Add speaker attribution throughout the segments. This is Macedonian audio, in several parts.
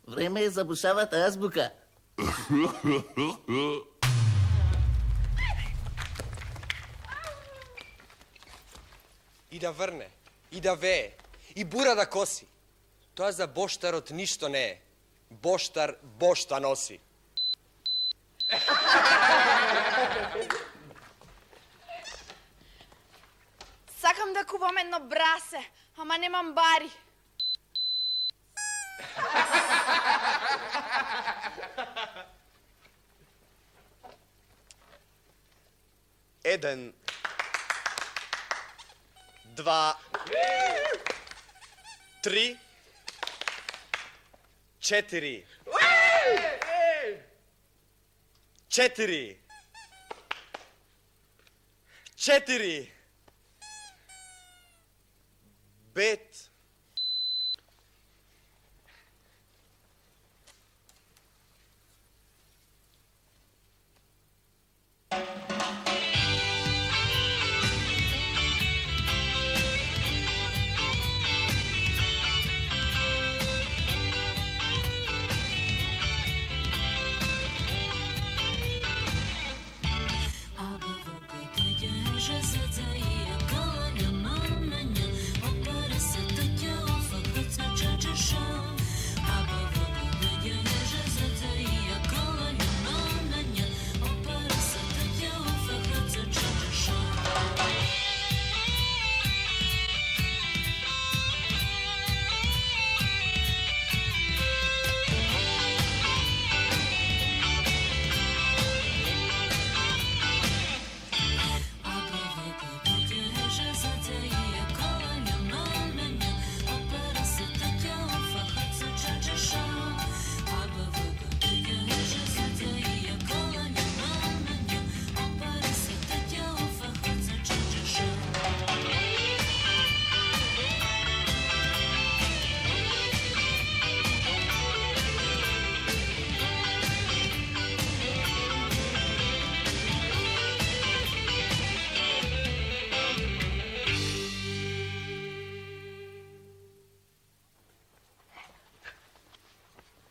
Speaker 1: Vreme je za bušavat azbuka.
Speaker 2: I da vrne, i da veje, i bura da kosi. To za boštarot ništo ne je. Boštar bošta nosi.
Speaker 3: Сакам да купам едно брасе, ама немам бари.
Speaker 4: Еден, два, три, четири. Четири. Четири. Пет.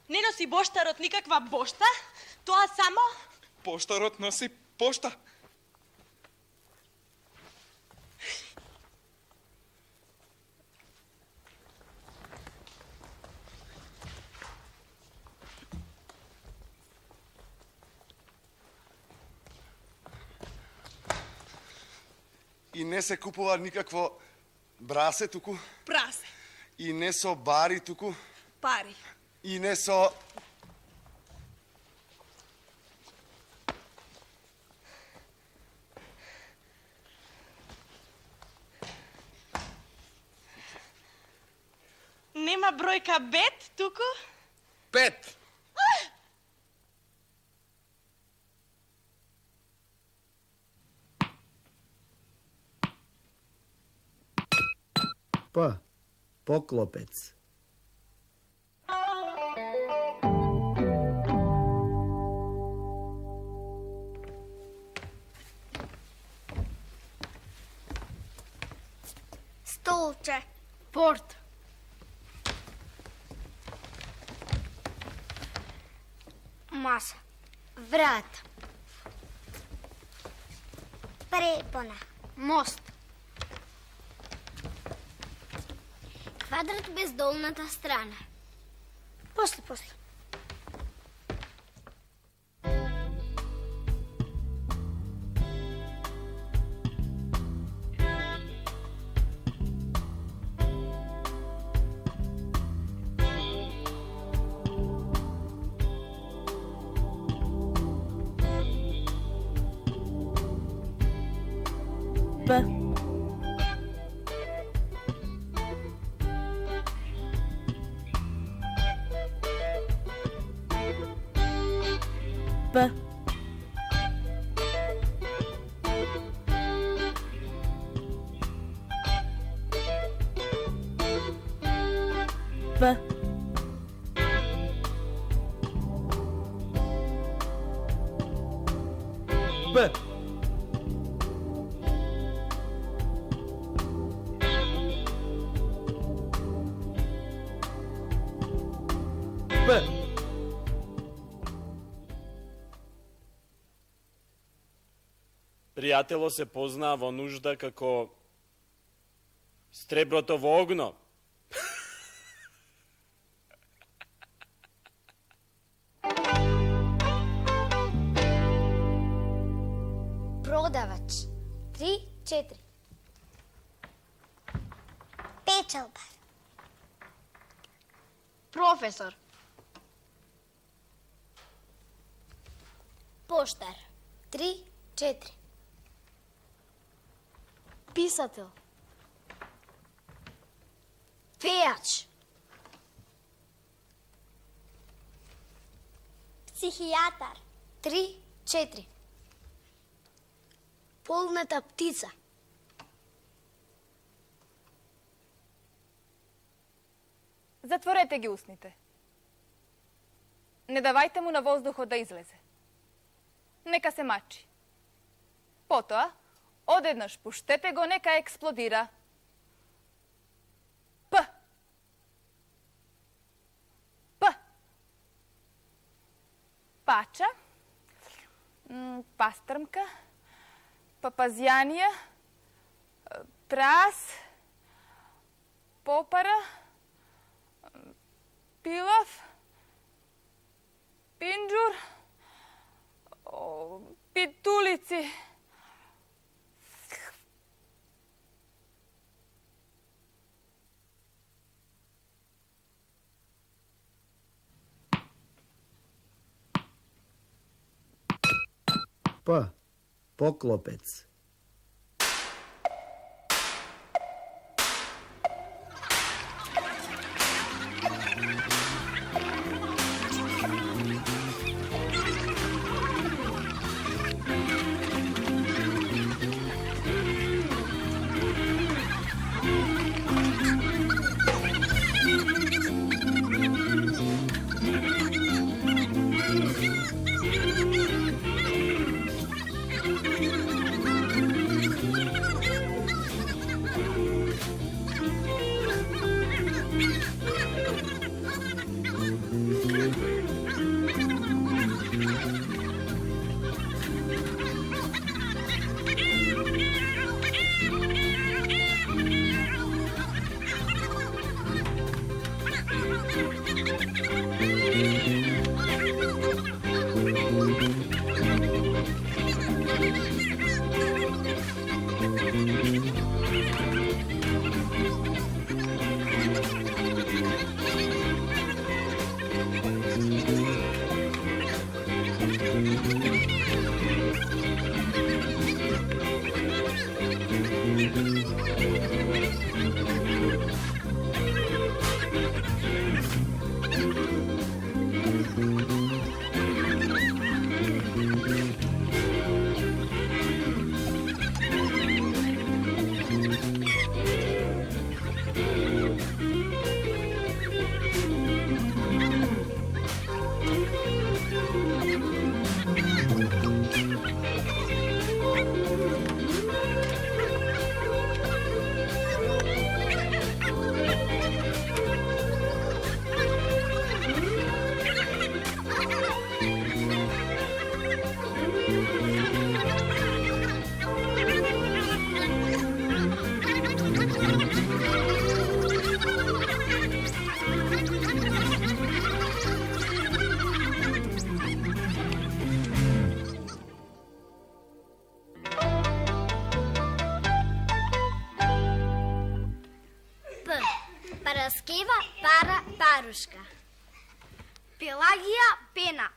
Speaker 3: Не носи боштарот никаква бошта, тоа само...
Speaker 5: Поштарот носи пошта.
Speaker 6: И не се купува никакво брасе туку,
Speaker 3: Прасе,
Speaker 6: и не со бари туку,
Speaker 3: пари.
Speaker 6: и не со...
Speaker 3: Нема бројка бет туку?
Speaker 2: Пет.
Speaker 7: П. Поклопец.
Speaker 8: Столче.
Speaker 3: Порт.
Speaker 8: Маса. Врат. Препона. Мост. Квадрат без долната страна. После.
Speaker 3: П. П. П.
Speaker 7: Б.
Speaker 9: Пријатело се познаа во нужда како стребротово огно.
Speaker 8: Продавач. 3, 4. Печалбар.
Speaker 3: Професор.
Speaker 8: Поштар. 3, 4.
Speaker 3: Писател.
Speaker 8: Пејач. Психијатар. 3, 4. Полната птица.
Speaker 10: Затворете ги устните. Не давајте му на воздухот да излезе. Нека се мачи. Потоа, одеднаш пуштете го, нека експлодира. П. П. Пача. Пастрмка. Папазјанија. Трас. Попара. Пилав. Пинџур. Питулици.
Speaker 7: П. Поклопец.
Speaker 8: Параскева, пара, парушка. Пелагија, пена.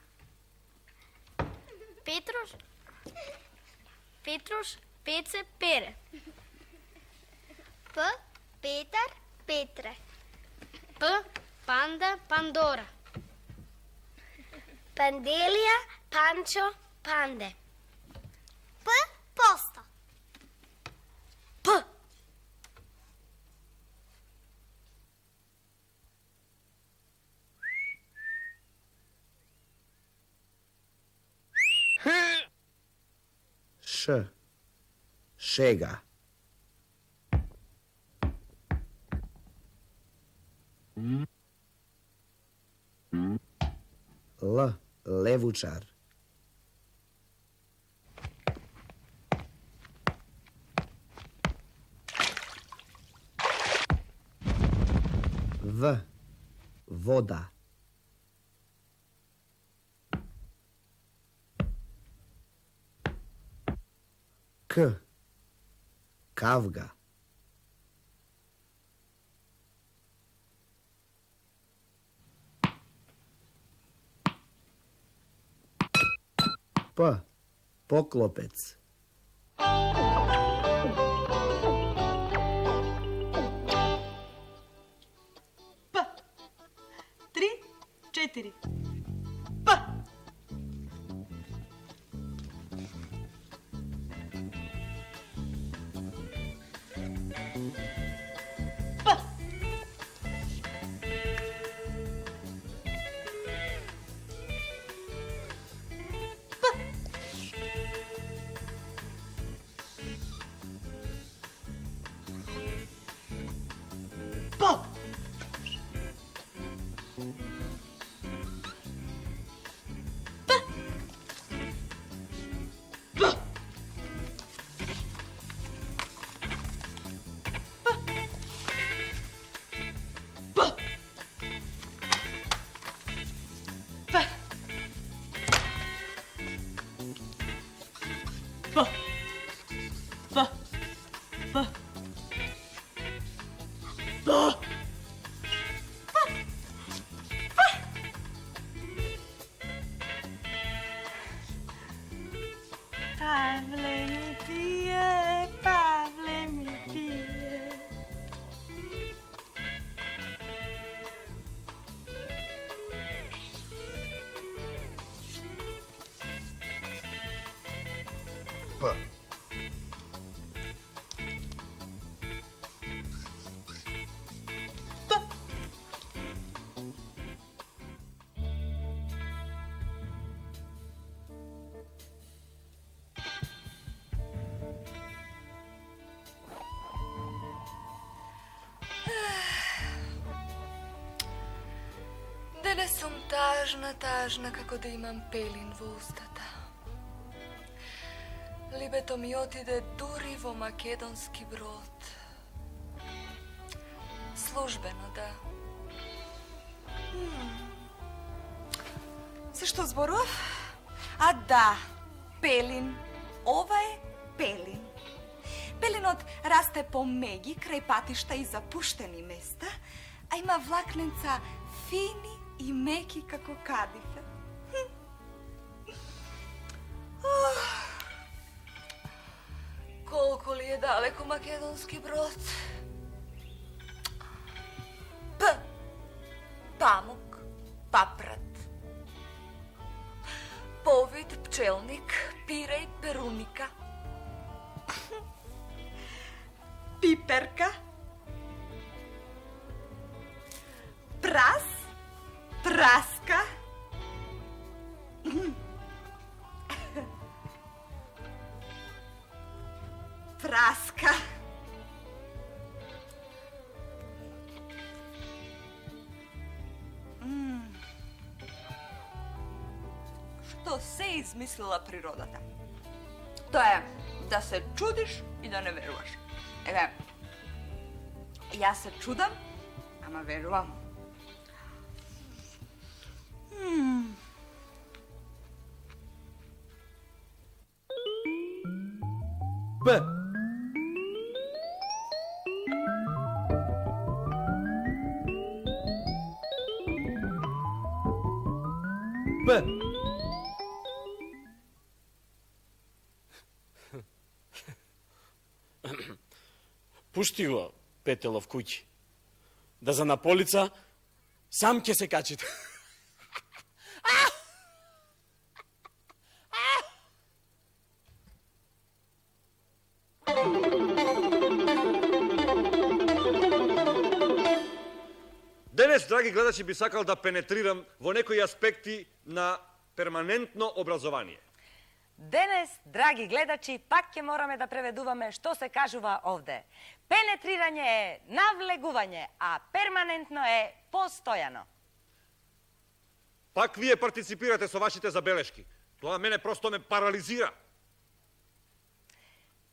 Speaker 8: Петруш, пеце, пере. П, Петар, Петре. П, панда, Пандора. Панделија, Панчо, Панде. П, поста. П.
Speaker 7: Ш. Шега. Л. Левучар. V. Voda. K. Kavga. P. Poklopec.
Speaker 3: P. 3, 4. P. P. Pavle mi pije, Pavle mi pije.
Speaker 6: P.
Speaker 10: Danes sam tažna, kako da imam pelin v ustata. Libeto mi otide durivo makedonski brod. Službeno, da.
Speaker 3: Zašto zborov? A da, pelin. Ovaj pelin. Pelinot raste po megi kraj patišta i zapušteni mesta, a ima vlaknenca fini i meki kako kadife.
Speaker 10: Koliko li je daleko makedonski brod? P. Pamuk, paprat. Povid, pčelnik, pirej, perunika.
Speaker 3: Piperka. Pras. Praska. Praska. Što se izmislila prirodata? To je da se čudiš i da ne veruješ. Ja se čudam, ama verujem.
Speaker 2: P. P.
Speaker 9: Pušti go, Petelov kući. Da za na polica sam će se kačiti.
Speaker 4: Денес, драги гледачи, би сакал да пенетрирам во некои аспекти на перманентно образование.
Speaker 11: Денес, драги гледачи, пак ќе мораме да преведуваме што се кажува овде. Пенетрирање е навлегување, а перманентно е постојано.
Speaker 4: Пак вие партиципирате со вашите забелешки. Тоа мене просто ме парализира.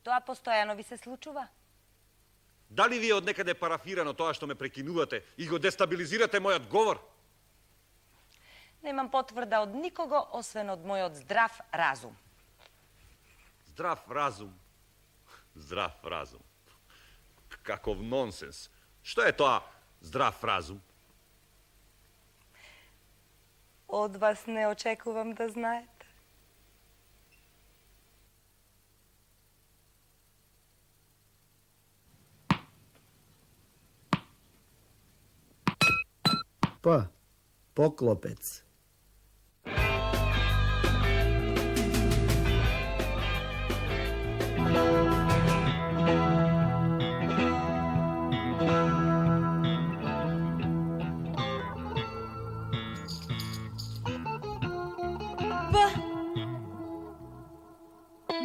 Speaker 11: Тоа постојано ви се случува?
Speaker 4: Дали ви е од некаде парафирано тоа што ме прекинувате и го дестабилизирате мојот говор?
Speaker 11: Немам потврда од никого, освен од мојот здрав разум.
Speaker 4: Здрав разум. Здрав разум. Каков нонсенс. Што е тоа здрав разум?
Speaker 11: Од вас не очекувам да знаете.
Speaker 7: П. Поклопец.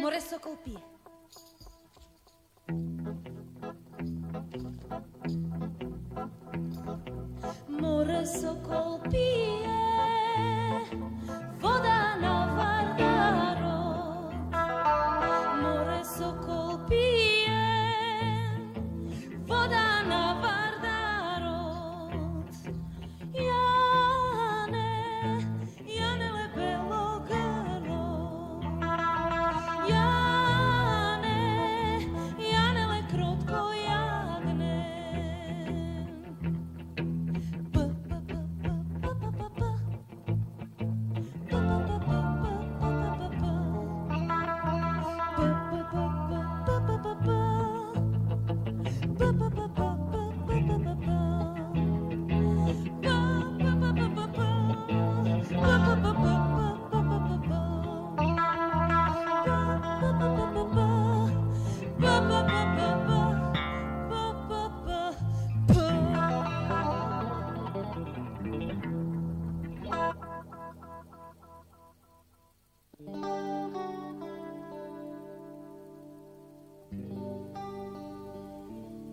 Speaker 8: Море сокол пие. Море сокол пие, вода на Вардарот. Море сокол пие, вода на Вардарот. Јане бело грло. Јане кротко јагне.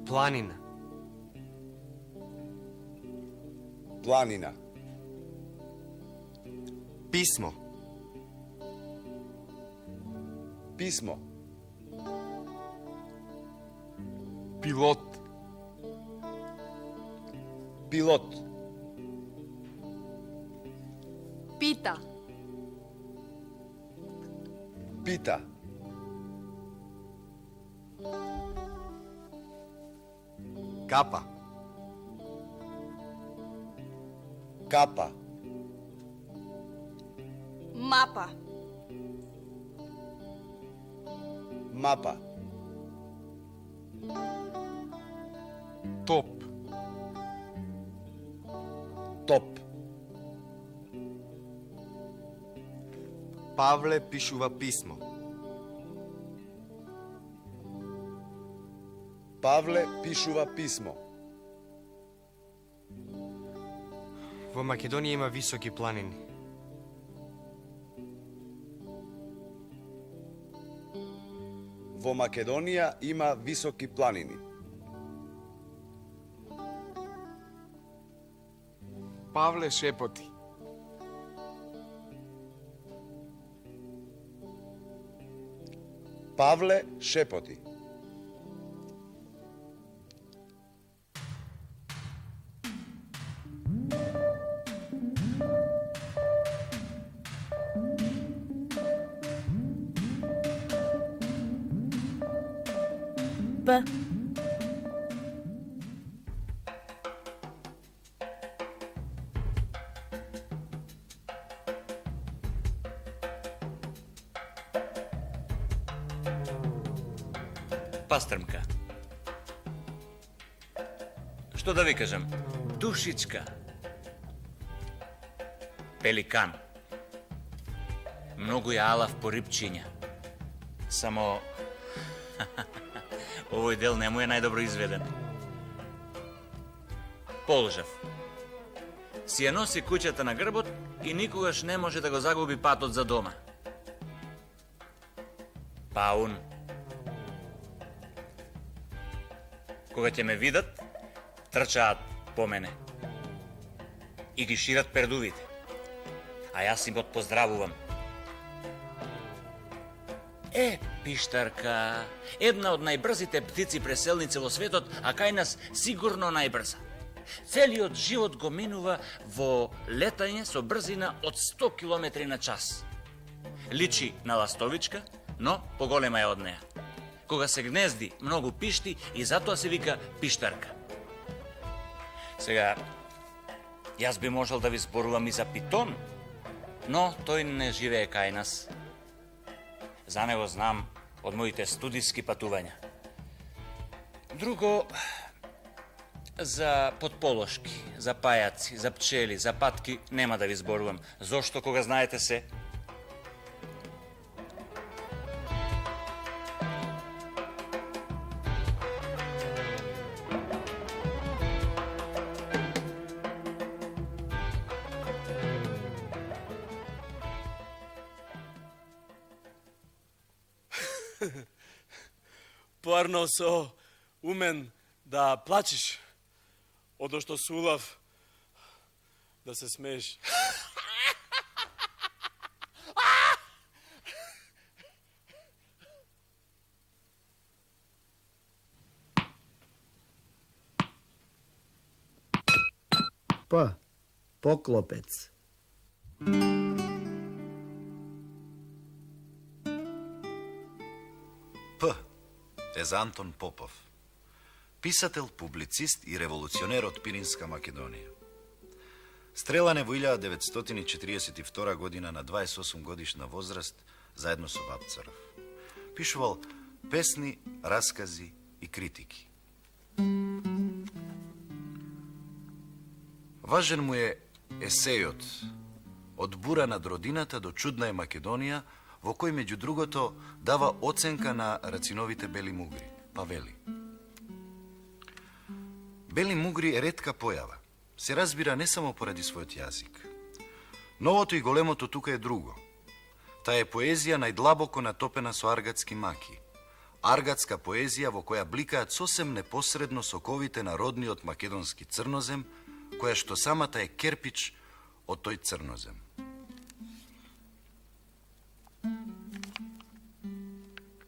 Speaker 2: Планина.
Speaker 6: Планина.
Speaker 2: Писмо.
Speaker 6: Писмо.
Speaker 5: Пилот.
Speaker 6: Пилот.
Speaker 10: Пита.
Speaker 6: Пита.
Speaker 2: Капа.
Speaker 6: Капа.
Speaker 3: Мапа.
Speaker 6: Мапа.
Speaker 5: Топ.
Speaker 6: Топ.
Speaker 2: Павле пишува писмо.
Speaker 6: Павле пишува писмо.
Speaker 2: Во Македонија има високи планини.
Speaker 6: Во Македонија има високи планини.
Speaker 5: Павле шепоти.
Speaker 6: Павле шепоти.
Speaker 8: Б.
Speaker 12: Пастрмка. Што да ви кажам? Душичка. Пеликан. Многу ја алав по рибчиња. Само овој дел не му е најдобро изведен. Полжав. Си ја носи куќата на грбот и никогаш не може да го загуби патот за дома. Паун. Кога ќе ме видат, трчаат по мене и ги шират пердувите, а јас им поздравувам. Пиштарка, една од најбрзите птици преселници во светот, а кај нас сигурно најбрза. Целиот живот го минува во летање со брзина од 100 км на час. Личи на ластовичка, но поголема е од неа. Кога се гнезди, многу пишти и затоа се вика пиштарка. Сега, јас би можел да ви зборувам и за питон, но тој не живее кај нас. За него знам од моите студиски патувања. Друго, за подполошки, за пајаци, за пчели, за патки нема да ви зборувам. Зошто кога знаете се?
Speaker 9: Поарно со умен да плачеш, одошто сулав да се смееш.
Speaker 7: П. Поклопец.
Speaker 13: П е за Антон Попов, писател, публицист и револуционер од Пиринска Македонија. Стрелан е во 1942 година на 28 годишна возраст заедно со Вапцаров. Пишувал песни, раскази и критики. Важен му е есејот Од бура над родината до чудна е Македонија, во кој меѓу другото дава оценка на Рациновите бели мугри, па вели: Бели мугри е ретка појава. Се разбира не само поради својот јазик. Новото и големото тука е друго. Таа е поезија најдлабоко натопена со аргатски маки. Аргатска поезија во која бликаат сосем непосредно соковите на родниот македонски црнозем, која што самата е керпич од тој црнозем.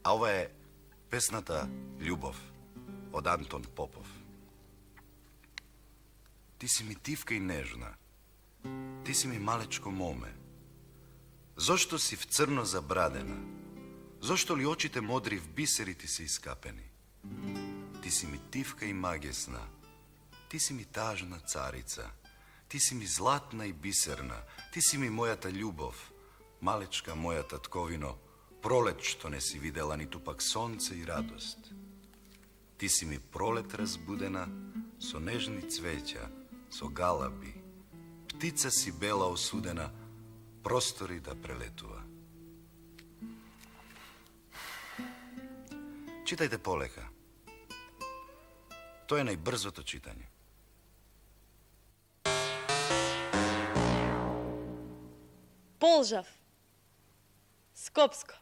Speaker 13: А ова е песната Љубов од Антон Попов. Ти си ми тивка и нежна, ти си ми малечко моме. Зошто си в црно забрадена? Зошто ли очите модри в бисери ти се искапени? Ти си ми тивка и магесна, ти си ми тажна царица, ти си ми златна и бисерна, ти си ми мојата љубов, малечка моја татковино, пролет што не си видела ниту пак сонце и радост. Ти си ми пролет разбудена со нежни цвеќа, со галаби. Птица си бела осудена, простори да прелетува. Читајте полека. Тоа е најбрзото читање.
Speaker 14: Полжав. Скопско.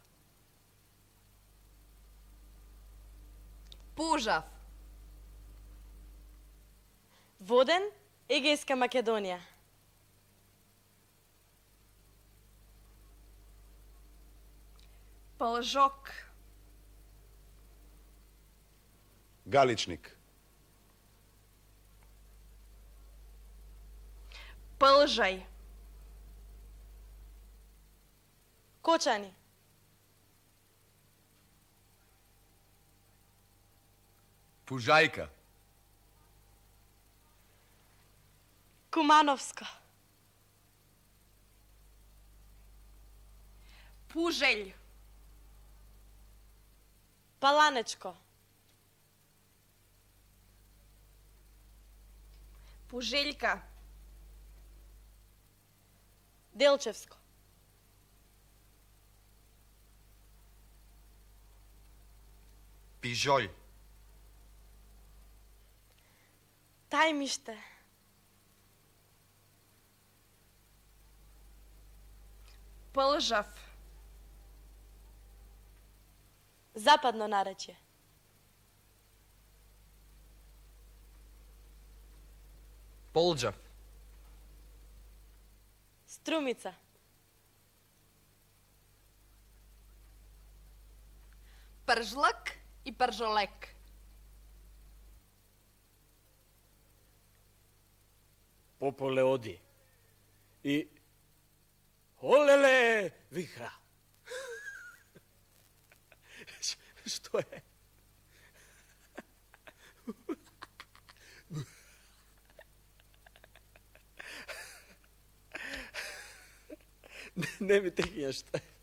Speaker 10: Пужав.
Speaker 14: Воден, Егејска Македонија.
Speaker 3: Полжок.
Speaker 6: Галичник.
Speaker 3: Пължај.
Speaker 14: Кочани.
Speaker 5: Пужајка.
Speaker 14: Кумановско.
Speaker 3: Пужелј.
Speaker 14: Паланечко.
Speaker 3: Пужеljка.
Speaker 14: Делчевско.
Speaker 5: Пижољ.
Speaker 14: Тајмиште.
Speaker 3: Пължав.
Speaker 14: Западно наречје.
Speaker 5: Полџав.
Speaker 14: Струмица.
Speaker 10: Pržlak i pržolek.
Speaker 9: Popole odi. I olele vihra. Što je? Ne mi tekinja šta je.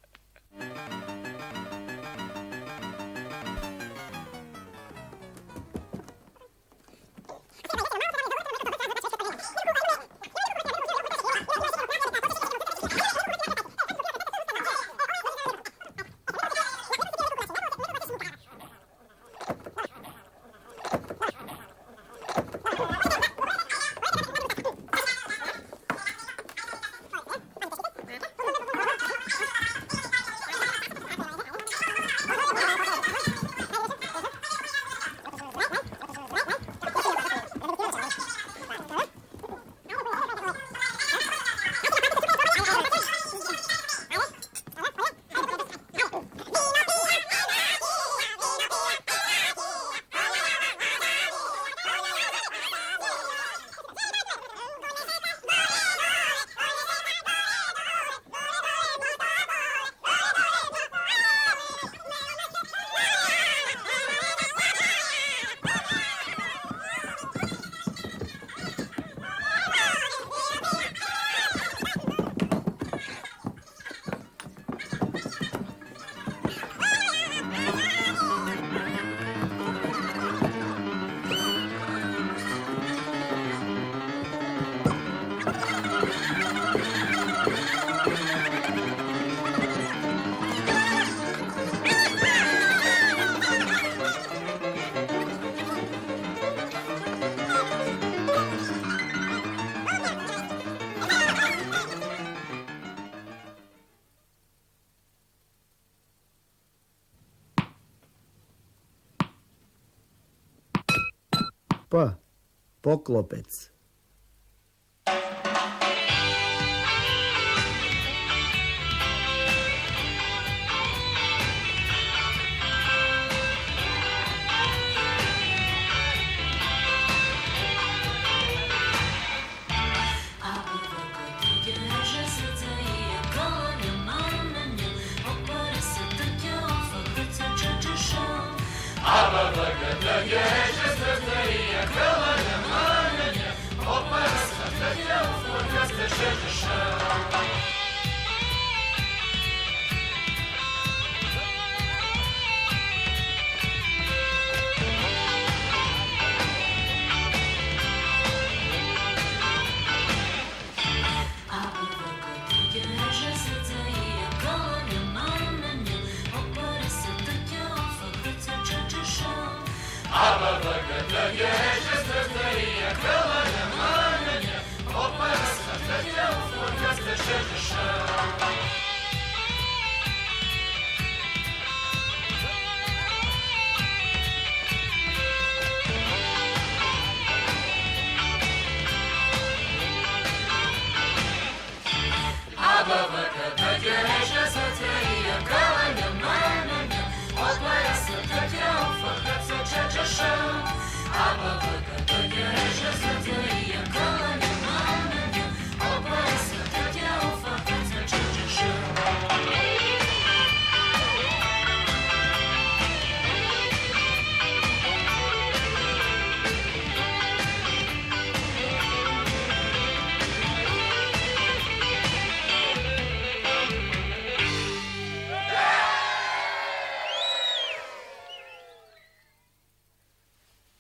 Speaker 7: Pa, poklopec.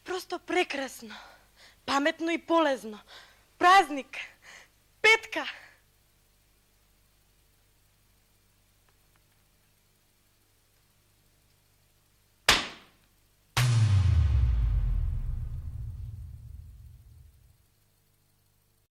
Speaker 14: Prosto prekrasno, pametno i polezno. Praznik, petka.